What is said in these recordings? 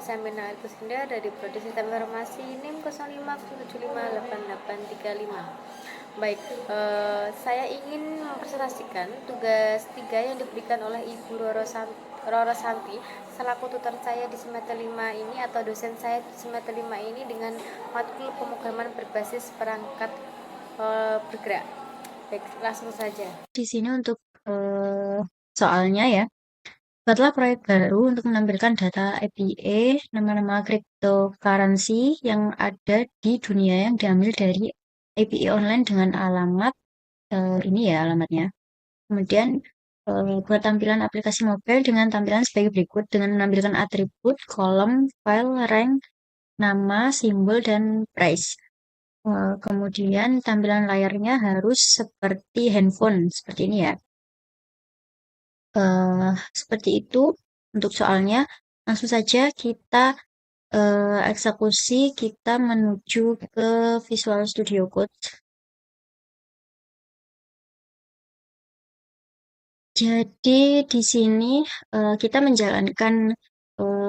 Samina Kusenda dari Prodi Sistem Informasi NIM 05758835. Baik, saya ingin mempresentasikan tugas 3 yang diberikan oleh Ibu Roro Santi selaku tutor saya di semester 5 ini atau dosen saya di semester 5 ini dengan matkul pemrograman berbasis perangkat bergerak. Baik, langsung saja. Di sini untuk soalnya ya, buatlah proyek baru untuk menampilkan data API, nama-nama cryptocurrency yang ada di dunia yang diambil dari API online dengan alamat ini ya alamatnya. Kemudian buat tampilan aplikasi mobile dengan tampilan sebagai berikut dengan menampilkan atribut, kolom, file, rank, nama, simbol, dan price. Kemudian tampilan layarnya harus seperti handphone, seperti ini ya. Seperti itu untuk soalnya. Langsung saja kita eksekusi, kita menuju ke Visual Studio Code. Jadi di sini kita menjalankan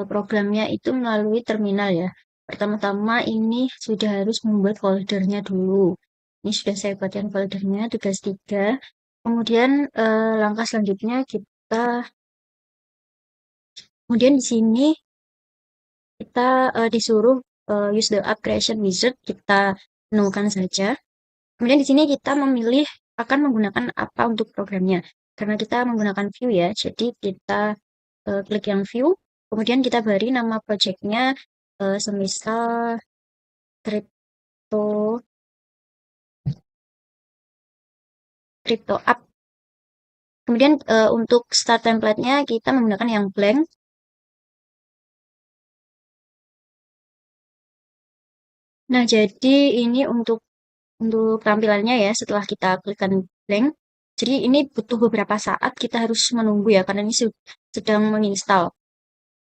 programnya itu melalui terminal ya. Pertama-tama ini sudah harus membuat foldernya dulu. Ini sudah saya buatkan foldernya, tugas 3. Kemudian langkah selanjutnya kemudian di sini kita disuruh use the app creation wizard, kita menemukan saja. Kemudian di sini kita memilih akan menggunakan apa untuk programnya. Karena kita menggunakan view ya, jadi kita klik yang view, kemudian kita beri nama projectnya semisal crypto app. Kemudian untuk start template-nya kita menggunakan yang blank. Nah, jadi ini untuk tampilannya ya setelah kita klikkan blank. Jadi ini butuh beberapa saat kita harus menunggu ya karena ini sedang menginstal.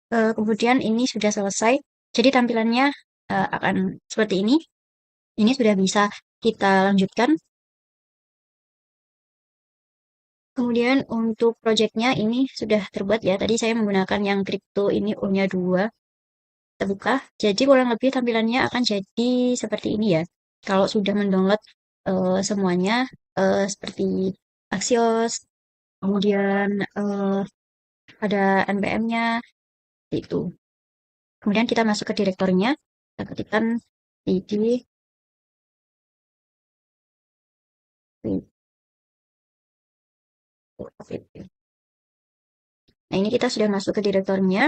Kemudian ini sudah selesai. Jadi tampilannya akan seperti ini. Ini sudah bisa kita lanjutkan. Kemudian untuk projectnya ini sudah terbuat ya. Tadi saya menggunakan yang crypto ini O-nya 2. Kita buka. Jadi kurang lebih tampilannya akan jadi seperti ini ya. Kalau sudah mendownload semuanya seperti Axios, kemudian ada npm-nya itu. Kemudian kita masuk ke direktorinya, kita ketikkan id Nah, ini kita sudah masuk ke direktorinya.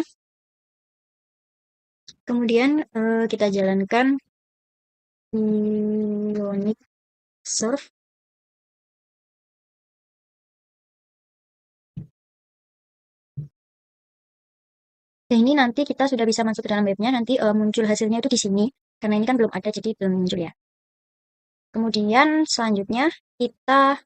Kemudian kita jalankan Ionic Serve. Dan ini nanti kita sudah bisa masuk ke dalam webnya, nanti muncul hasilnya itu di sini. Karena ini kan belum ada, jadi belum muncul ya. Kemudian selanjutnya kita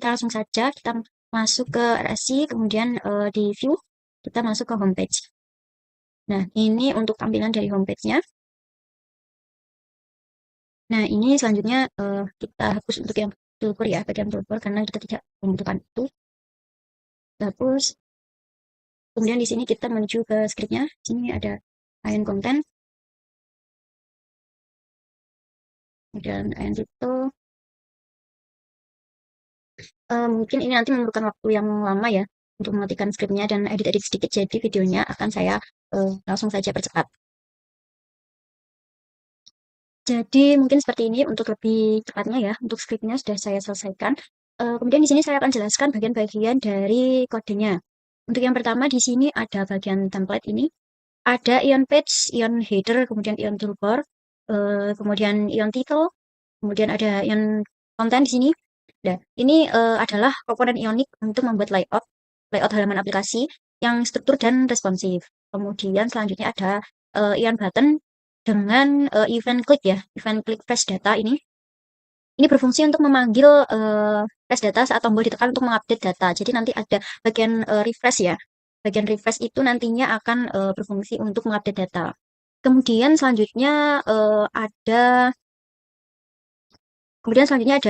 langsung saja kita masuk ke RSI, kemudian di view kita masuk ke homepage. Nah, ini untuk tampilan dari homepage-nya. Nah, ini selanjutnya kita hapus untuk yang toolbar ya, bagian toolbar karena kita tidak membutuhkan itu. Hapus. Kemudian di sini kita menuju ke script-nya. Sini ada ion content. Kemudian ion crypto. Mungkin ini nanti memerlukan waktu yang lama ya untuk mematikan script-nya dan edit-edit sedikit, jadi videonya akan saya langsung saja percepat. Jadi mungkin seperti ini untuk lebih cepatnya ya, untuk script-nya sudah saya selesaikan. Kemudian di sini saya akan jelaskan bagian-bagian dari kodenya. Untuk yang pertama di sini ada bagian template ini, ada ion page, ion header, kemudian ion toolbar, kemudian ion title, kemudian ada ion content di sini. Nah, ini adalah komponen Ionic untuk membuat layout halaman aplikasi yang struktur dan responsif. Kemudian selanjutnya ada ion button dengan event click ya, event click flash data ini. Ini berfungsi untuk memanggil flash data saat tombol ditekan untuk mengupdate data. Jadi nanti ada bagian refresh ya. Bagian refresh itu nantinya akan berfungsi untuk mengupdate data. Kemudian selanjutnya ada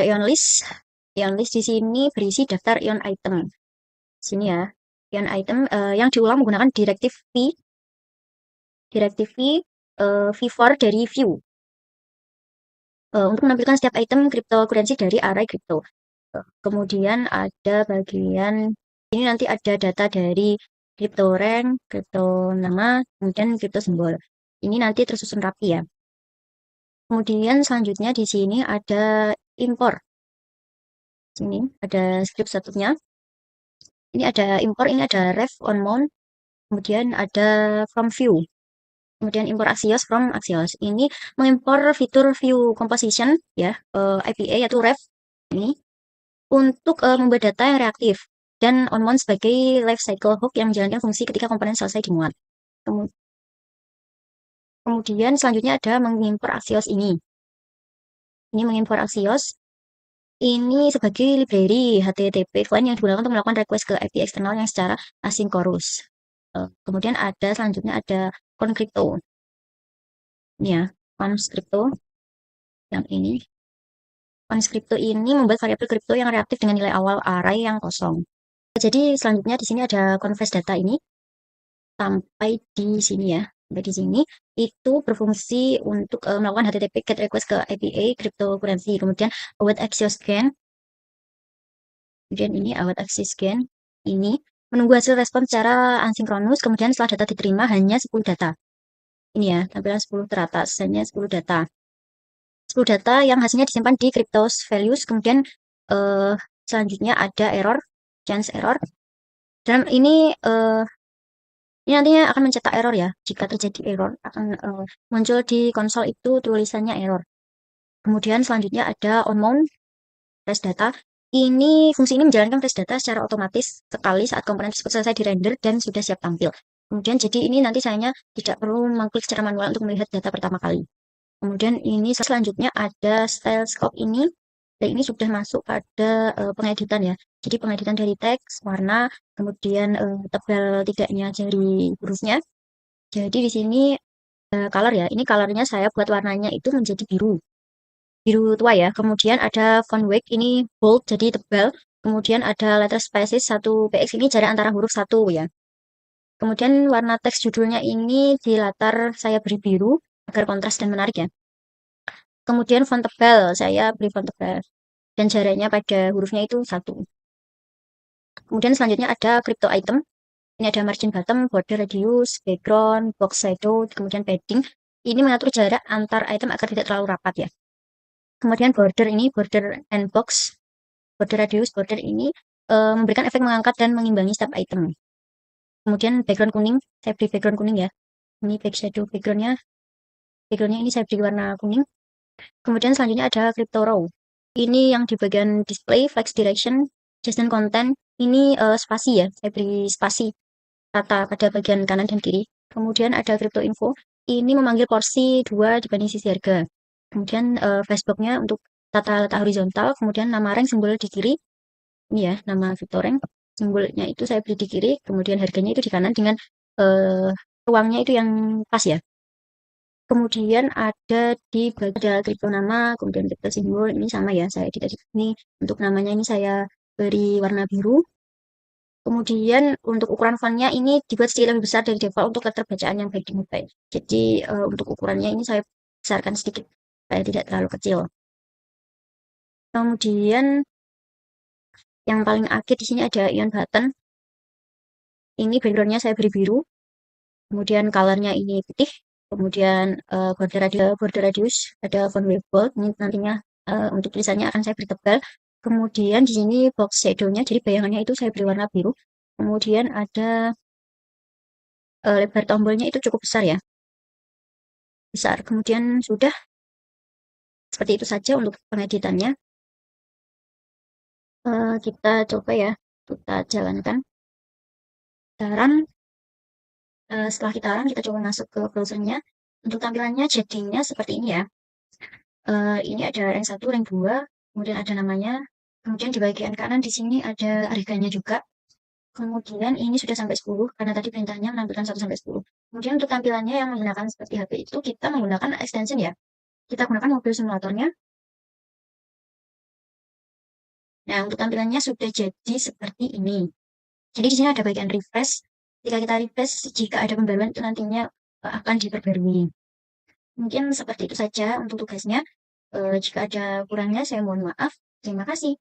ion list. Ion list di sini berisi daftar ion item. Sini ya. bagian item yang diulang menggunakan Directive V4 dari View untuk menampilkan setiap item cryptocurrency dari array crypto. Kemudian ada bagian ini nanti ada data dari crypto rank, crypto nama, kemudian crypto simbol. Ini nanti tersusun rapi ya. Kemudian selanjutnya di sini ada impor. Sini ada script satunya. Ini ada impor, ini ada ref on mount, kemudian ada from view. Kemudian impor Axios from Axios. Ini mengimpor fitur view composition ya, IPA yaitu ref ini untuk membuat data yang reaktif dan on mount sebagai life cycle hook yang menjalankan fungsi ketika komponen selesai dimuat. Kemudian selanjutnya ada mengimpor Axios ini. Ini mengimpor Axios. Ini sebagai library HTTP file yang digunakan untuk melakukan request ke API eksternal yang secara asynchronous. Kemudian ada selanjutnya ada ConCrypto. Ini ya, ConCrypto yang ini. ConCrypto ini membuat variabel kripto yang reaktif dengan nilai awal array yang kosong. Jadi selanjutnya di sini ada confess data ini sampai di sini ya. Sampai di sini itu berfungsi untuk melakukan HTTP GET request ke API cryptocurrency. Kemudian await Axios scan. Kemudian ini await Axios scan. Ini menunggu hasil respon secara asinkronus. Kemudian setelah data diterima hanya 10 data. Ini ya, tampilan 10 teratas, hanya 10 data. 10 data yang hasilnya disimpan di cryptos values. Kemudian selanjutnya ada error, chance error. Dan ini nantinya akan mencetak error ya. Jika terjadi error, akan muncul di konsol itu tulisannya error. Kemudian selanjutnya ada on mount trace data. Fungsi ini menjalankan trace data secara otomatis sekali saat komponen tersebut selesai di-render dan sudah siap tampil. Kemudian jadi ini nanti saya tidak perlu mengklik secara manual untuk melihat data pertama kali. Kemudian ini selanjutnya ada style scope ini. Dan ini sudah masuk pada pengeditan ya. Jadi pengeditan dari teks, warna, kemudian tebal tidaknya dari hurufnya. Jadi di sini color ya. Ini colornya saya buat warnanya itu menjadi biru. Biru tua ya. Kemudian ada font weight ini bold jadi tebal. Kemudian ada letter spaces 1px ini jarak antara huruf 1 ya. Kemudian warna teks judulnya ini di latar saya beri biru agar kontras dan menarik ya. Kemudian font tebal, saya beri font tebal. Dan jaraknya pada hurufnya itu 1. Kemudian selanjutnya ada crypto item. Ini ada margin bottom, border radius, background, box shadow, kemudian padding. Ini mengatur jarak antar item agar tidak terlalu rapat ya. Kemudian border ini, border and box, border radius, border ini memberikan efek mengangkat dan mengimbangi setiap item. Kemudian background kuning, saya beri background kuning ya. Ini back shadow backgroundnya ini saya beri warna kuning. Kemudian selanjutnya ada crypto row. Ini yang di bagian display, flex direction, JSON content. Ini spasi ya, saya beri spasi rata pada bagian kanan dan kiri. Kemudian ada crypto info. Ini memanggil porsi 2 dibanding sisi harga. Kemudian flashboxnya untuk tata letak horizontal. Kemudian nama rank simbol di kiri. Ini ya, nama crypto rank. Simbolnya itu saya beri di kiri. Kemudian harganya itu di kanan dengan ruangnya itu yang pas ya. Kemudian ada di bagian crypto nama, kemudian crypto simbol ini sama ya. Saya tidak ini untuk namanya ini saya beri warna biru. Kemudian untuk ukuran fontnya ini dibuat sedikit lebih besar dari default untuk keterbacaan yang baik di mobile. Jadi untuk ukurannya ini saya besarkan sedikit supaya tidak terlalu kecil. Kemudian yang paling akhir di sini ada ion button. Ini backgroundnya saya beri biru. Kemudian colornya ini putih. Kemudian border radius ada font wave bold. Ini nantinya untuk tulisannya akan saya beri tebal. Kemudian di sini box shadow-nya, jadi bayangannya itu saya beri warna biru. Kemudian ada lebar tombolnya itu cukup besar ya. Besar. Kemudian sudah seperti itu saja untuk pengeditannya. Kita coba ya, kita jalankan. Sekarang setelah kita run, kita coba masuk ke browsernya. Untuk tampilannya jadinya seperti ini ya. Ini ada rank 1, rank 2, kemudian ada namanya. Kemudian di bagian kanan di sini ada harganya juga. Kemudian ini sudah sampai 10, karena tadi perintahnya menampilkan 1 sampai 10. Kemudian untuk tampilannya yang menggunakan seperti HP itu, kita menggunakan extension ya. Kita gunakan mobil simulatornya. Nah, untuk tampilannya sudah jadi seperti ini. Jadi di sini ada bagian refresh. Jika kita refresh, jika ada pembaruan itu nantinya akan diperbarui. Mungkin seperti itu saja untuk tugasnya. Jika ada kurangnya, saya mohon maaf. Terima kasih.